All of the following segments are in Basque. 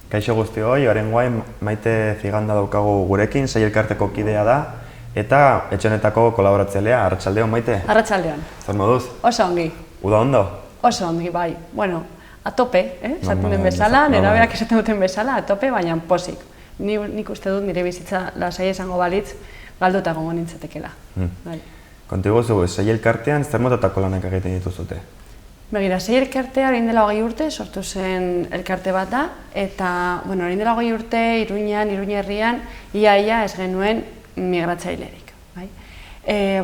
Kaixo guztioi, oraingoan Maite Ziganda daukagu gurekin, sei elkarteko kidea da, eta etxe honetako kolaboratzailea. Arratsaldeon, Maite? Arratsaldeon. Zer moduz? Oso ongi. Uda ondo? Oso ongi, bai. Bueno, a tope, esaten den bezala, nerabeak esaten duten bezala, a tope, baina pozik. Nik uste dut nire bizitza lasai izango balitz, galduta egongo nintzatekeela. Bai. Konta iguzu, sei elkartean zer motatako lanak egiten dituzute? Begira, sei elkartea orain dela 20 urte sortu zen elkarte bat da, eta, bueno, orain dela 20 urte Iruñan, Iruña herrian, ia ez genuen migratzailerik. Bai?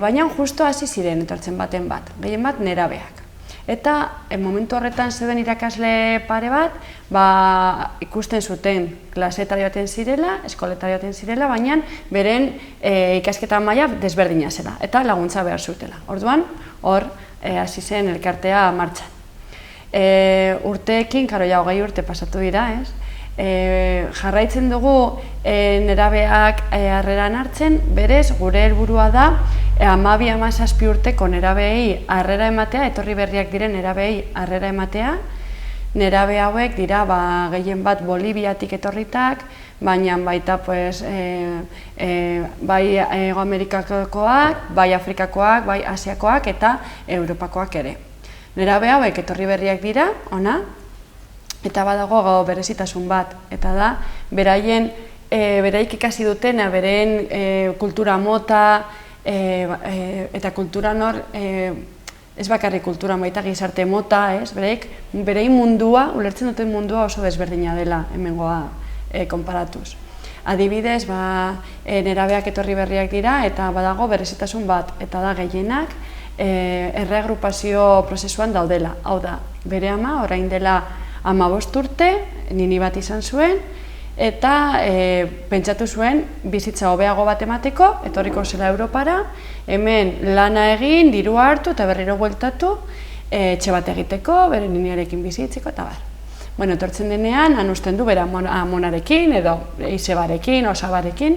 Baina justo hasi ziren etortzen baten bat, gehien bat nerabeak. Eta momentu horretan zeuden irakasle pare bat, ikusten zuten klasetari baten zirela, eskoletari baten zirela, baina beren ikasketa maila desberdina zela, eta laguntza behar zutela. Orduan, hor, hasi zen elkartea martxan. Urteekin, karo ja 20 urte pasatu dira, ez? Jarraitzen dugu nerabeak harreran hartzen, berez gure helburua da 12-17 urteko nerabeei harrera ematea, etorri berriak diren nerabeei harrera ematea. Nerabe hauek dira gehien bat Boliviatik etorritak, baina baita bai Hego Amerikakoak, bai Afrikakoak, bai Asiakoak eta Europakoak ere. Nerabe hauek etorri berriak dira, ona, eta badago berezitasun bat, eta da, beraik ikasi dutena, beren kultura mota, eta kultura nor, ez bakarrik kultura baita gizarte mota, berein mundua, ulertzen duten mundua oso desberdina dela hemengoa konparatuz. Adibidez, nerabeak etorri berriak dira eta badago berezitasun bat, eta da gehienak erreagrupazio prozesuan daudela. Hau da, bere ama orain dela 15 urte, nini bat izan zuen, eta pentsatu zuen bizitza hobeago bat emateko, etorriko zela Europara, hemen lana egin, dirua hartu eta berriro bueltatu etxe bat egiteko, bere niniarekin bizitzeko eta bar. Bueno, etortzen denean, han usten du bere amonarekin edo izebarekin, osabarekin,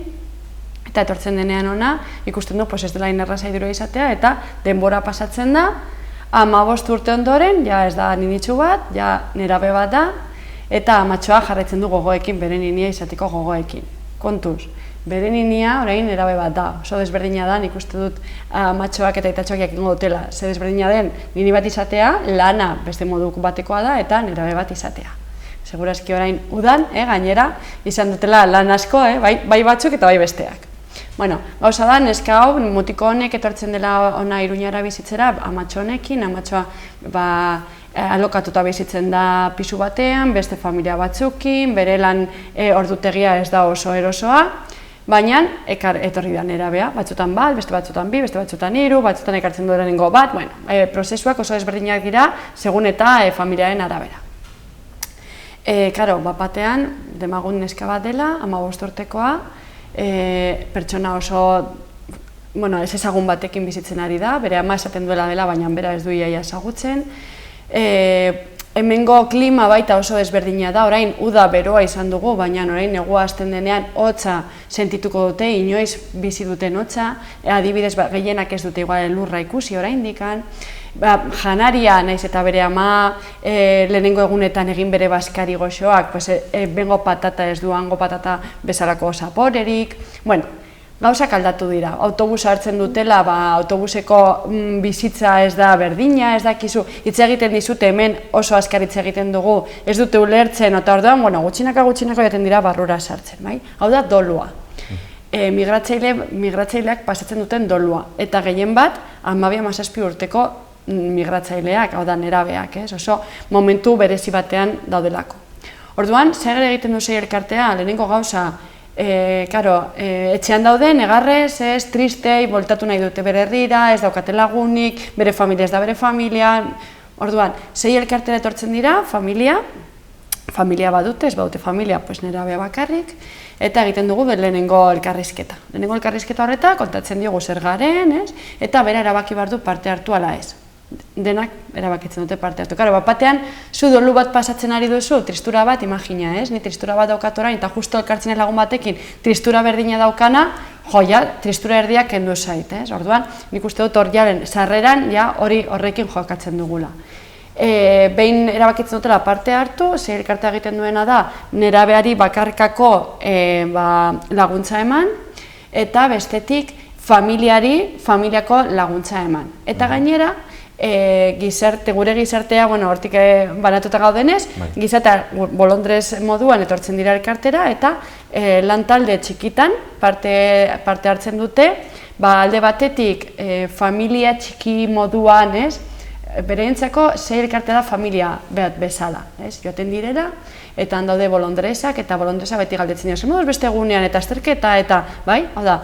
eta etortzen denean ona, ikusten du ez dela inerraza idurua izatea, eta denbora pasatzen da, 15 urte ondoren, ja ez da ninitxu bat, ja nerabe bat da, eta amatxoa jarraitzen du gogoekin, bere ninia izateko gogoekin. Kontuz, bere ninia orain nerabe bat da, oso desberdina da, nik uste dut amatxoak eta itatxoak jakingo dutela, ze desberdina den nini bat izatea, lana beste modu batekoa da, eta nerabe bat izatea. Segurazki orain udan, gainera, izan dutela lan asko, bai batzuk eta bai besteak. Bueno, gauza da, neska hau, mutiko honek etortzen dela ona Iruñara bizitzera, amatxo honekin, amatxoa alokatuta bizitzen da pisu batean, beste familia batzukin, bere lan ordutegia ez da oso erosoa, baina etorri da nerabea, batzutan bat, beste batzutan bi, beste batzutan hiru, batzutan ekartzen duenengo bat, prozesuak oso desberdinak dira, segun eta familiaren arabera. Karo, bat batean, demagun neska bat dela, 15 urtekoa, pertsona oso ez ezagun batekin bizitzen ari da, bere ama esaten duela dela, baina bera ez du iaia ezagutzen. Hemengo klima baita oso desberdina da, orain uda beroa izan dugu, baina orain negua hasten denean hotza sentituko dute, inoiz bizi duten hotza, adibidez gehienak ez dute igual lurra ikusi oraindikan. Janaria naiz eta bere ama lehenengo egunetan egin bere baskari goxoak, bengo patata ez du hango patata bezalako zaporerik. Bueno, gauzak aldatu dira. Autobusa hartzen dutela, autobuseko bizitza ez da berdina, ez dakizu, hitz egiten dizute hemen oso askar hitz egiten dugu, ez dute ulertzen, eta orduan, gutxinaka jaten dira barrura sartzen, bai? Hau da dolua. Migratzaileak pasatzen duten dolua, eta gehien bat, 12-17 urteko migratzaileak, hau da nerabeak, oso momentu berezi batean daudelako. Orduan, zer egiten du sei elkartea, lehenengo gauza, etxean daude, negarrez, tristei, voltatu nahi dute bere herrira, ez daukate lagunik, bere familia ez da bere familia. Orduan, sei elkartera etortzen dira, familia badute, ez badute familia, nerabea bakarrik, eta egiten dugu lehenengo elkarrizketa. Lehenengo elkarrizketa horreta, kontatzen diogu zer garen, eta bera erabaki behar du parte hartu ala ez. Denak erabakitzen dute parte hartu. Bat batean, zu dolu bat pasatzen ari duzu, tristura bat, imagina, ni tristura bat daukat orain, eta justo elkartzen lagun batekin tristura berdina daukana, tristura erdiak kendu zait, Orduan, nik uste dut hor jaren sarreran, horrekin jokatzen dugula. behin erabakitzen dutela parte hartu, sei elkartea egiten duena da nerabeari bakarkako laguntza eman, eta bestetik familiako laguntza eman. Eta gainera, gure gizartea, hortik banatuta gaudenez, gizartea bolondrez moduan etortzen dira elkartera, eta lantalde txikitan parte hartzen dute, alde batetik familia txiki moduan, bereentzako sei elkartea da familia bat bezala, joaten direla, eta handaude bolondrezak, eta bolondreza beti galdetzen dira, zer moduz beste egunean, eta azterketa, eta, bai, hau da,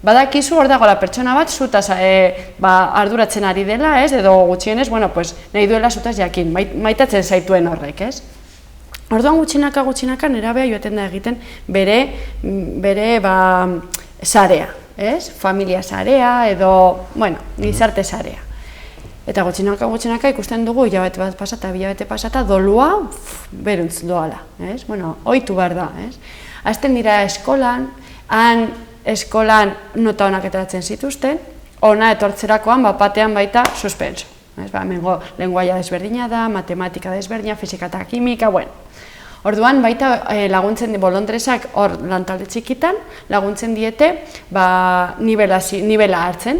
badakizu hor dagoela pertsona bat zutaz arduratzen ari dela, edo gutxienez, nahi duela zutaz jakin, maitatzen zaituen horrek, ez? Orduan gutxinaka nerabea joaten da egiten bere sarea, familia sarea, edo, gizarte sarea. Eta gutxinaka ikusten dugu, hilabete bat pasata, bilabete pasata, dolua beruntz doala, ohitu behar da. Hasten dira eskolan, han eskolan nota honak ateratzen zituzten, ona etortzerakoan batean baita suspenso. Hemengo lenguaia desberdina da, matematika desberdina, fizika eta kimika, Orduan baita laguntzen bolondrezak hor lantalde txikitan, laguntzen diete nibela hartzen,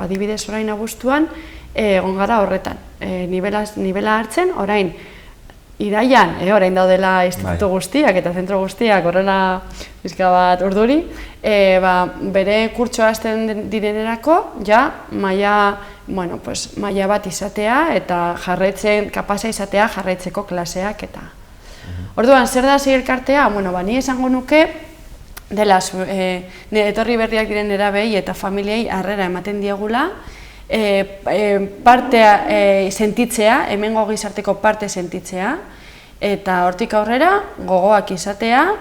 adibidez orain abuztuan egon gara horretan. Nibela hartzen, orain iraian, orain daudela instituto guztiak eta zentro guztiak horrela bizka bat urduri, bere kurtsoa hasten direnerako, maila bat izatea eta kapasa izatea jarraitzeko klaseak eta. Orduan, zer da sei elkartea? Ni esango nuke, dela, etorri berriak diren nerabei eta familiei harrera ematen diegula, partea sentitzea, hemengo gizarteko parte sentitzea, eta hortik aurrera, gogoak izatea,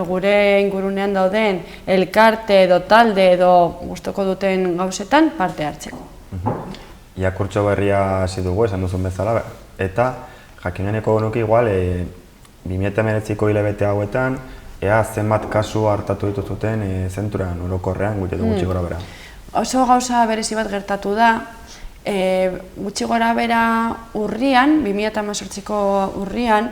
gure ingurunean dauden elkarte edo talde edo gustoko duten gauzetan parte hartzeko. Ia kurtso berria hasi dugu, esan duzun bezala, eta jakineneko genuke igual, 2019ko hilabete hauetan, ea zenbat kasu hartatu dituzuten zentroan orokorrean, gutxi gora bera. Oso gauza berezi bat gertatu da, gutxi gora bera urrian, 2018ko urrian,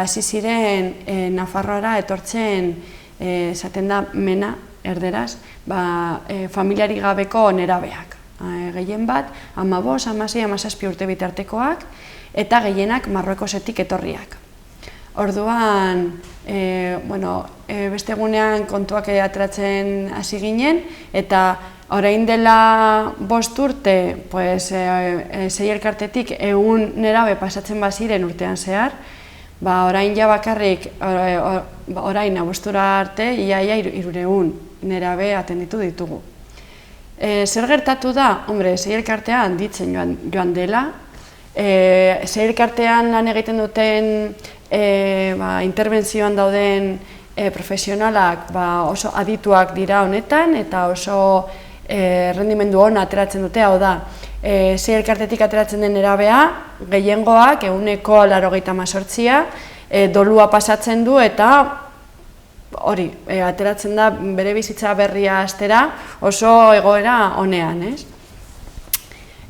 hasi ziren Nafarroara etortzen, esaten da mena, erderaz, familiari gabeko nerabeak. Gehien bat, 15, 16, 17 urte bitartekoak, eta gehienak Marruekosetik etorriak. Orduan, beste egunean kontuak ateratzen hasi ginen, eta orain dela 5 urte, sei elkartetik 100 nerabe pasatzen baziren urtean zehar, orain bakarrik, orain abuztura arte, iaia 300 nerabe atenditu ditugu. Zer gertatu da? Sei elkartea handitzen joan dela, sei elkartean lan egiten duten interbentzioan dauden profesionalak oso adituak dira honetan eta oso rendimendu ona ateratzen dute, hau da, sei elkartetik ateratzen den nerabea, gehiengoak 98%, dolua pasatzen du eta hori, ateratzen da bere bizitza berria hastera oso egoera honean,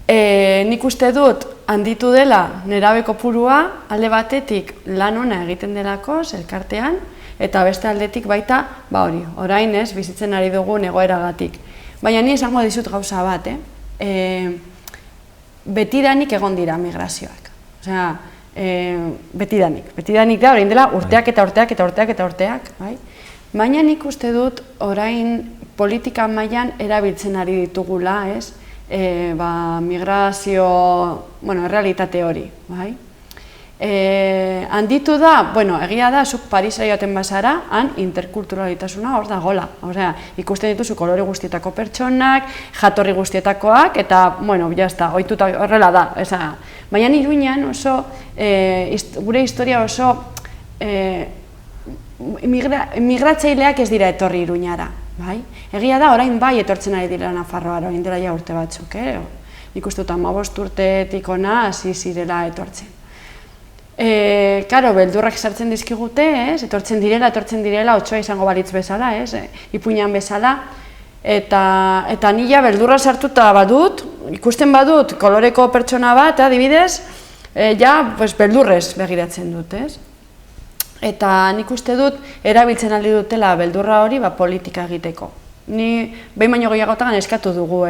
Nik uste dut handitu dela nerabe kopurua alde batetik lan ona egiten delako elkartean eta beste aldetik baita, orain bizitzen ari dugun egoeragatik. Baina ni esango dizut gauza bat, betidanik egon dira migrazioak. Osea, betidanik da, orain dela urteak eta urteak eta urteak eta urteak, bai? Baina nik uste dut orain politika mailan erabiltzen ari ditugula, migrazio, errealitate hori, bai? Handitu da, egia da, zuk Parisera joaten bazara, han interkulturalitasuna hor dagoela. Ikusten dituzu kolore guztietako pertsonak, jatorri guztietakoak, eta, jazta, ohituta horrela da. Baina Iruñan oso, gure historia oso, migratzaileak ez dira etorri Iruñara. Egia da, orain bai etortzen ari dira Nafarroara, orain dela ja urte batzuk. Nik uste dut 15 urtetik ona hasi zirela etortzen. Karo, beldurrak sartzen dizkigute, etortzen direla, otsoa izango balitz bezala, ipuinan bezala, eta nila beldurra sartuta badut, ikusten badut koloreko pertsona bat, adibidez, beldurrez begiratzen dut, ez? Eta nik uste dut, erabiltzen aldi dutela beldurra hori politika egiteko. Ni behin baino gehiagotan eskatu dugu,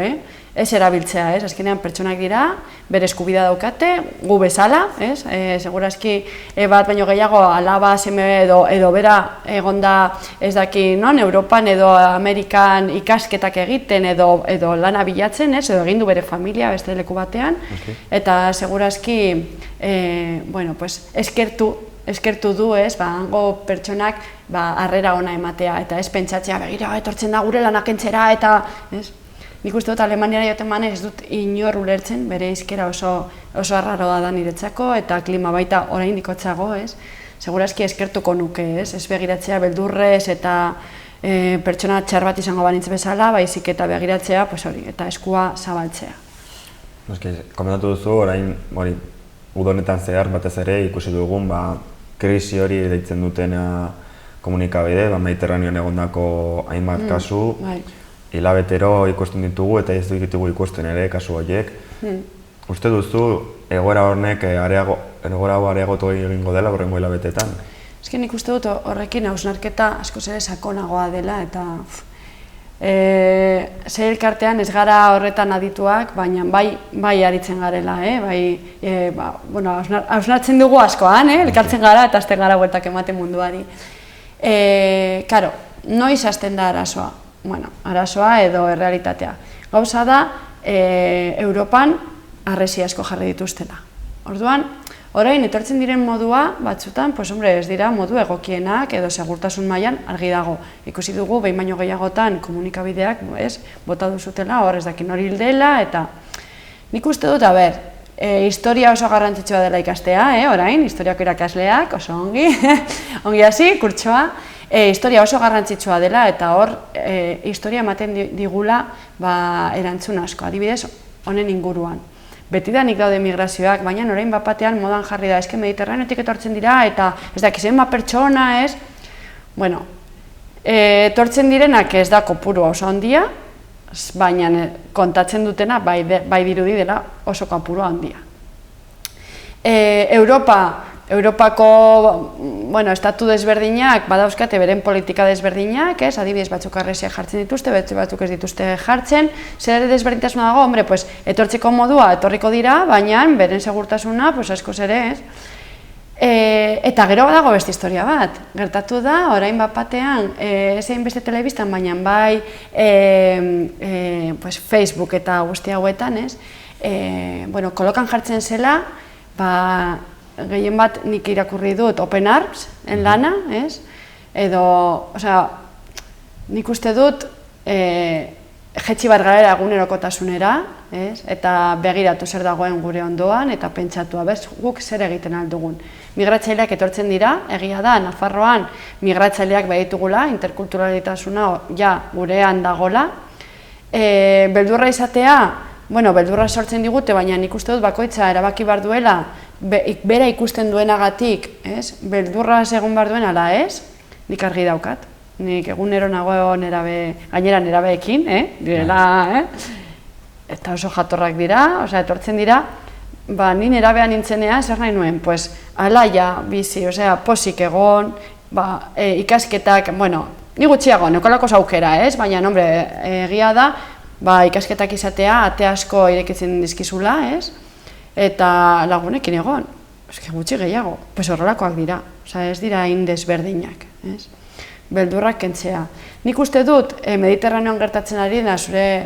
ez erabiltzea, ez? Azkenean pertsonak dira, bere eskubidea daukate, gu bezala, ez? Segurazki bat baino gehiago alaba, seme edo bera egonda ez daki non, Europan edo Amerikan ikasketak egiten edo lana bilatzen, ez? Edo egin du bere familia beste leku batean, eta segurazki, eskertu du, hango pertsonak harrera ona ematea, eta ez pentsatzea, begira, etortzen da gure lanak entzera, eta, ez? Nik uste dut Alemaniara joten manez ez dut inor ulertzen, bere hizkera oso arraroa da niretzako, eta klima baita oraindik hotzago, ez? Segurazki eskertuko nuke, ez? Ez begiratzea beldurrez eta pertsona txar bat izango banitz bezala, baizik eta begiratzea, eta eskua zabaltzea. Komentatu duzu, orain, udonetan zehar batez ere ikusi dugun, krisi hori deitzen dutena komunikabide, Mediterraneoan egondako hainbat kasu, hilabetero ikusten ditugu eta ez ditugu ikusten ere kasu horiek. Uste duzu, egoera hornek areagotu egingo dela horrengo hilabetetan? Nik uste dut horrekin hausnarketa askoz ere sakonagoa dela eta zer elkartean ez gara horretan adituak, baina bai aritzen garela, hausnartzen dugu askoan, elkartzen gara eta azten gara bueltak ematen munduari. Karo, noiz hasten da arazoa? Arazoa edo errealitatea. Gauza da, Europan harresi asko jarri dituztela. Orduan, orain etortzen diren modua batzutan, ez dira modu egokienak edo segurtasun mailan argi dago. Ikusi dugu, behin baino gehiagotan komunikabideak bota duzutela, hor ez dakin hori hildela, eta nik uste dut, historia oso garrantzitsua dela ikastea, orain, historiako irakasleak, oso ongi, ongi hasi, kurtsoa, historia oso garrantzitsua dela eta hor historia ematen digula erantzun asko, adibidez honen inguruan. Betidanik daude migrazioak, baina orain batean modan jarri da, eske Mediterraneotik etortzen dira eta ez dakizen pertsona, ez? Bueno, etortzen direnak ez da kopuru oso handia, baina kontatzen dutena bai dirudi dela oso kopuru handia. Europako estatu desberdinak badauzkate beren politika desberdinak, adibidez batzuk harresiak jartzen dituzte, batzuk ez dituzte jartzen, zer desberdintasuna dago, etortzeko modua etorriko dira, baina beren segurtasuna askoz ere ez. Eta gero badago beste historia bat, gertatu da, orain batean, ez egin beste telebistan, baina bai Facebook eta guzti hauetan, kolokan jartzen zela, gehien bat nik irakurri dut Open Arms, lana, edo, nik uste dut jetxi bat gara egunerokotasunera, eta begiratu zer dagoen gure ondoan, eta pentsatu, guk zer egiten aldugun. Migratzaileak etortzen dira, egia da, Nafarroan migratzaileak behitugula, interkulturalitasuna gurean dagola. Beldurra izatea, beldurra sortzen digute, baina nik uste dut bakoitza erabaki behar duela, bera ikusten duenagatik, beldurra egun behar duen ala ez, nik argi daukat. Nik egunero nago gainera nerabeekin, direla, eta oso jatorrak dira, etortzen dira, ni nerabean nintzenean zer nahi nuen, alaia, bizi, posik egon, ikasketak, ni gutxiago, nekolako zaukera, baina, egia da, ikasketak izatea, ate asko irekitzen dizkizula, eta lagunekin egon, gutxi gehiago, horrelakoak dira, ez dira indesberdinak, beldurrak kentzea. Nik uste dut, Mediterraneoan gertatzen ari da, zure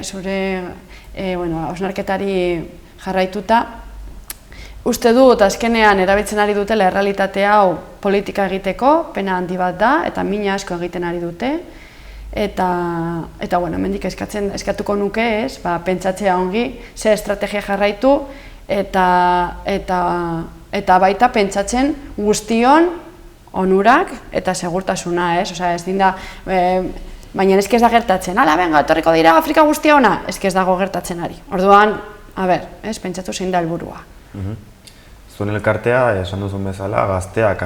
hausnarketari jarraituta, uste dut, azkenean erabiltzen ari dutela errealitate hau politika egiteko, pena handi bat da, eta mina asko egiten ari dute, eta, hemendik eskatuko nuke ez, pentsatzea ongi, ze estrategia jarraitu, eta baita pentsatzen guztion onurak eta segurtasuna, ez dinda, baina ez da gertatzen, ala, venga, etorriko dira Afrika guztia ona, ez dago gertatzen ari. Orduan, pentsatu zein da helburua. Zuen elkartea, esan duzun bezala, gazteak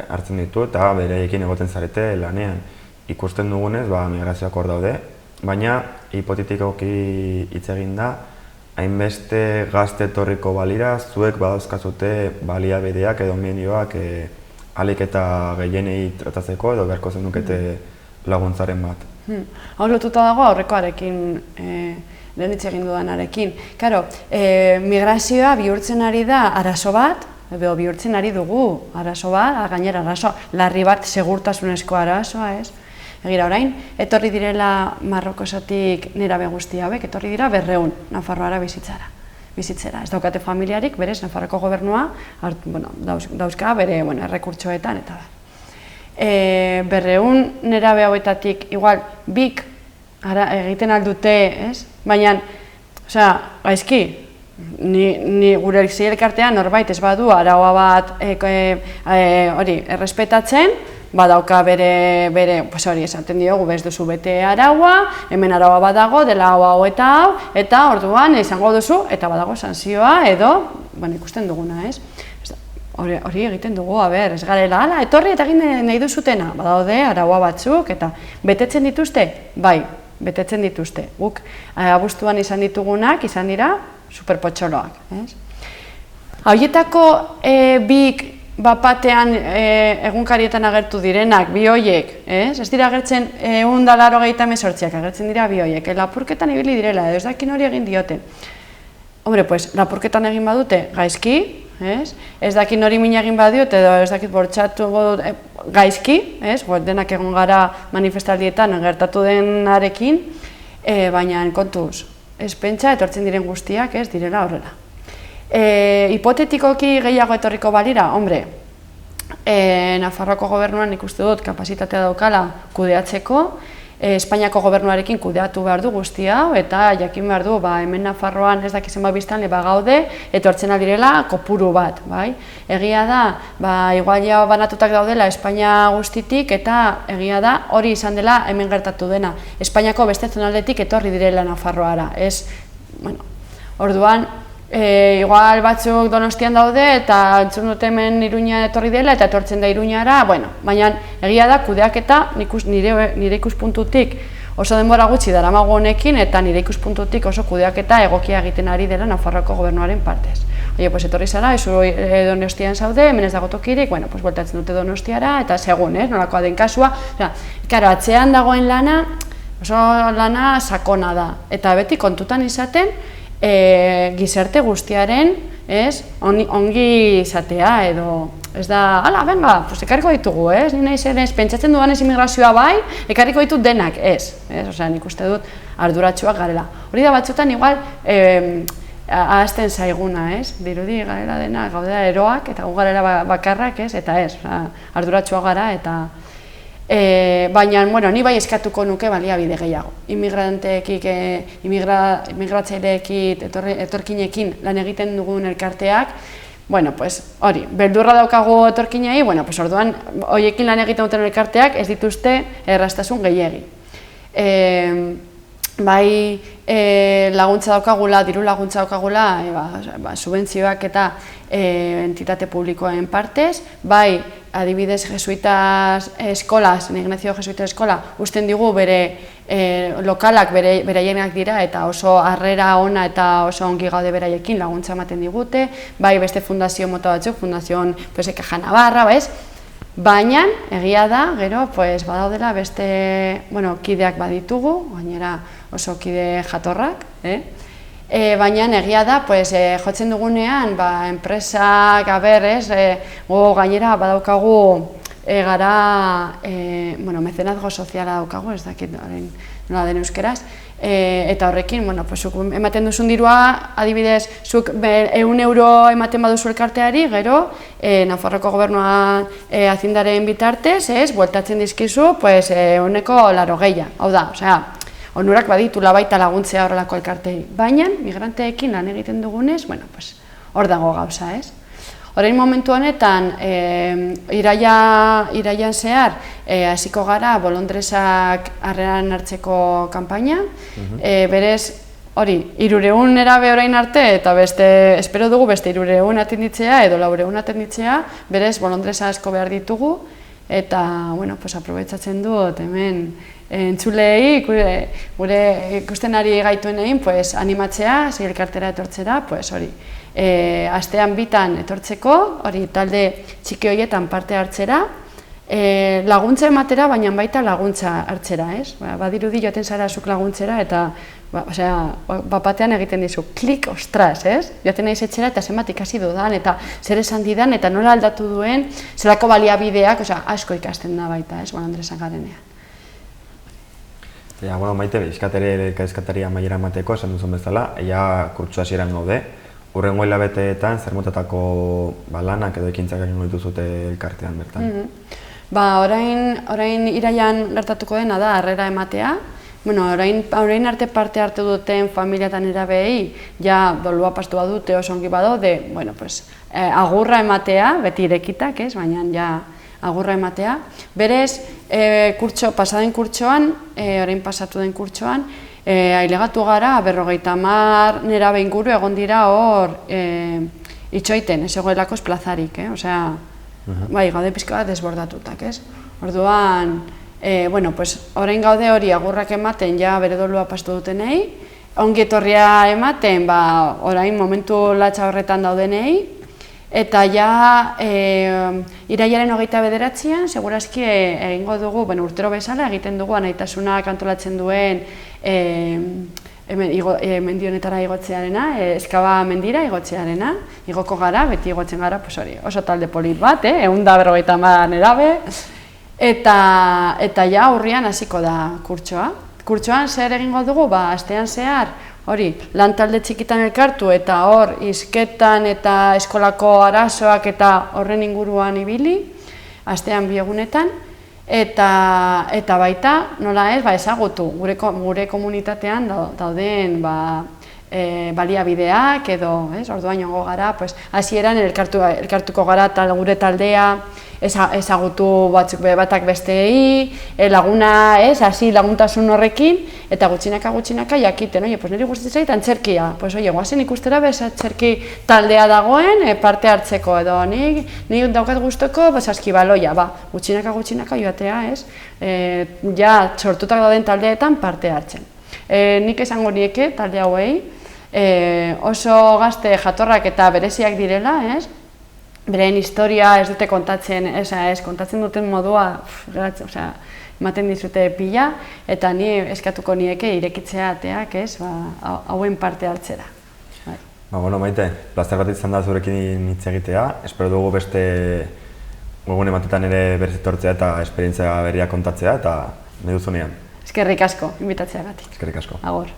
hartzen ditu eta bereekin egoten zarete lanean. Ikusten dugunez, migrazioak hor daude, baina hipotetikoki hitz egin da, hainbeste gazte etorriko balira, zuek badauzkazute baliabideak edo medioak ahalik eta gehienei tratatzeko edo beharko zenukete laguntzaren bat. Hau lotuta dago aurrekoarekin, lehen hitz egin dudanarekin. Karo, migrazioa bihurtzen ari da arazo bat, edo bihurtzen ari dugu arazo bat, gainera arazo larri bat segurtasunezko arazoa, ez? Egira orain, etorri direla Marrokosatik nerabe guzti hauek, etorri dira 200 Nafarroara bizitzera. Ez daukate familiarik, berez, Nafarroko gobernua dauzka bere errekurtsoetan eta da. 200 nerabe hauetatik, igual, bik egiten aldute, ez? Baina, gaizki, ni gure elkartean norbait ez badu araua bat errespetatzen, badauka bere, hori esaten diogu, ez duzu bete araua, hemen araua bat dago, dela hau eta orduan izango duzu, eta badago sanzioa edo, ikusten duguna, ez? Hori egiten dugu, ez garela, ala, etorri eta egin nahi duzutena, badaude araua batzuk, eta betetzen dituzte? Bai, betetzen dituzte. Guk abuztuan izan ditugunak, izan dira, superpotxoloak, ez? Hauietako bik bapatean egunkarietan agertu direnak, bi hoiek, ez dira agertzen 188 agertzen dira bi hoiek, lapurketan ibili direla, edo ez dakin hori egin diote. Hombre, lapurketan egin badute, gaizki, ez dakin hori min egin badiote, edo ez dakit bortxatu gaizki, denak egon gara manifestaldietan gertatu denarekin, baina kontuz, ez pentsa etortzen diren guztiak, ez direla horrela. Hipotetikoki gehiago etorriko balira, hombre, Nafarroako gobernuan ikuste dut kapazitatea daukala kudeatzeko, Espainiako gobernuarekin kudeatu behar du guzti hau, eta jakin behar du, hemen Nafarroan ez dakizen biztanle gaude, etortzen aldirela kopuru bat, bai? Egia da, igual ja banatutak daudela Espainia guztitik, eta egia da hori izan dela hemen gertatu dena. Espainiako beste zonaldetik etorri direla Nafarroara, ez, orduan, igual batzuk Donostian daude eta entzun dute hemen Iruña etorri dela eta etortzen da Iruñara, baina egia da kudeaketa nire ikuspuntutik oso denbora gutxi daramago honekin eta nire ikuspuntutik oso kudeaketa egokia egiten ari dela Nafarroako gobernuaren partez. Etorri zara, zu Donostian zaude, hemen ez dago tokirik, bueltatzen dute Donostiara eta segun, nolakoa den kasua. Atzean dagoen lana, oso lana sakona da eta beti kontutan izaten gizarte guztiaren ongi izatea edo ez da, ala, venga, ekarriko ditugu, ni nahi zen ez, pentsatzen dudanez immigrazioa bai, ekarriko ditut denak, nik uste dut arduratsuak garela. Hori da batzutan igual ahazten zaiguna, dirudi garela denak, gaudela eroak eta gu garela bakarrak, eta arduratsuak gara eta baina, ni bai eskatuko nuke baliabide gehiago. Immigratzaileekit, etorkinekin lan egiten dugun elkarteak, hori, beldurra daukagu etorkinei, orduan, horiekin lan egiten duten elkarteak ez dituzte erraztasun gehiegi. Bai laguntza daukagula, diru laguntza daukagula, subentzioak eta entitate publikoen partez, bai adibidez Jesuitas Eskola, San Ignacio Jesuitas Eskola, usten digu bere lokalak beraienak dira eta oso harrera ona eta oso ongi gaude beraiekin laguntza ematen digute, bai beste fundazio mota batzuk, Fundación Caja Navarra, baina egia da, gero, badaudela beste kideak baditugu, gainera oso kide jatorrak, baina egia da, jotzen dugunean, enpresak, gainera badaukagu gara, mecenazgo soziala daukagu, ez dakit nola den euskeraz, eta horrekin, ematen duzun dirua, adibidez, zuk 100 euro ematen baduzu elkarteari, gero, Nafarroko gobernua azindaren bitartez, bueltatzen dizkizu, 180, hau da, onurak baditula baita laguntzea horrelako elkartei, baina migranteekin lan egiten dugunez, hor dago gauza, ez? Orain momentu honetan, iraian zehar, hasiko gara bolondresak harreran hartzeko kanpaina, berez, hori, 300 nerabe orain arte, eta espero dugu beste 300 atenditzea edo 400 atenditzea, berez bolondresa asko behar ditugu, eta, aprobetsatzen dut hemen entzulei, gure ikusten ari gaituen egin, pues, animatzea, elkartera etortzera, pues, hori. Astean bitan etortzeko, hori talde txiki horietan parte hartzera, laguntza ematera, baina baita laguntza hartzera, ez? Badirudi joaten zara zuk laguntzera eta batean egiten dizu, klik, ostras, ez? Joaten naiz etxera eta zenbat ikasi dudan eta zer esan didan eta nola aldatu duen, zelako baliabideak, asko ikasten da baita, ez? Andresan garenean. Maite, eskatari amaiera emateko, esan duzun bezala, kurtso hasieran gaude. Hurrengo hilabeteetan, zer motatako lanak edo ekintzak egin dituzute elkartean bertan? Orain iraian gertatuko dena da harrera ematea. Orain arte parte hartu duten familiatan erabei, ja dolua pastu badute oso ongi badaude, agurra ematea, beti irekitak, baina ja agurra ematea. Berez, pasaden kurtsoan, orain pasatu den kurtsoan, ailegatu gara, 50 nerabe inguru egon dira hor itxoiten, ez egoelako plazarik, gaude pixka bat desbordatutak, ez? Orduan, orain gaude hori agurrak ematen, ja bere dolua pastu dutenei, ongi etorria ematen, orain momentu latxa horretan daudenei, eta ja irailaren 29an, segurazki egingo dugu, urtero bezala egiten dugu anaitasunak antolatzen duen mendi honetara igotzearena, Eskaba mendira igotzearena, igoko gara, beti igotzen gara, oso talde polit bat, 150 nerabe, eta ja urrian hasiko da kurtsoa. Kurtsoan zer egingo dugu, astean zehar, hori, lan talde txikitan elkartu eta hor hizketan eta eskolako arazoak eta horren inguruan ibili, astean 2 egunetan, eta baita, nola ez, ezagutu, gure komunitatean dauden baliabideak edo, orduan joango gara, hasieran elkartuko gara gure taldea, ezagutu batak besteei, laguna, hasi laguntasun horrekin, eta gutxinaka jakiten, niri guztiz zait antzerkia, guazen ikustera antzerki taldea dagoen parte hartzeko, edo nik daukat guztoko saskibaloia, gutxinaka joatea, ja sortutak dauden taldeetan parte hartzen. Nik esango nieke talde hauei, oso gazte jatorrak eta bereziak direla, beren historia ez dute kontatzen, kontatzen duten modua, ematen dizute pila, eta ni eskatuko nieke irekitzea ateak, hauen parte hartzera. Maite, plazer bat izan da zurekin hitz egitea, espero dugu beste webgune batetan ere berrizetortzea eta esperientzia berria kontatzea, eta nahi duzunean. Eskerrik asko, inbitatzeagatik. Eskerrik asko. Agur.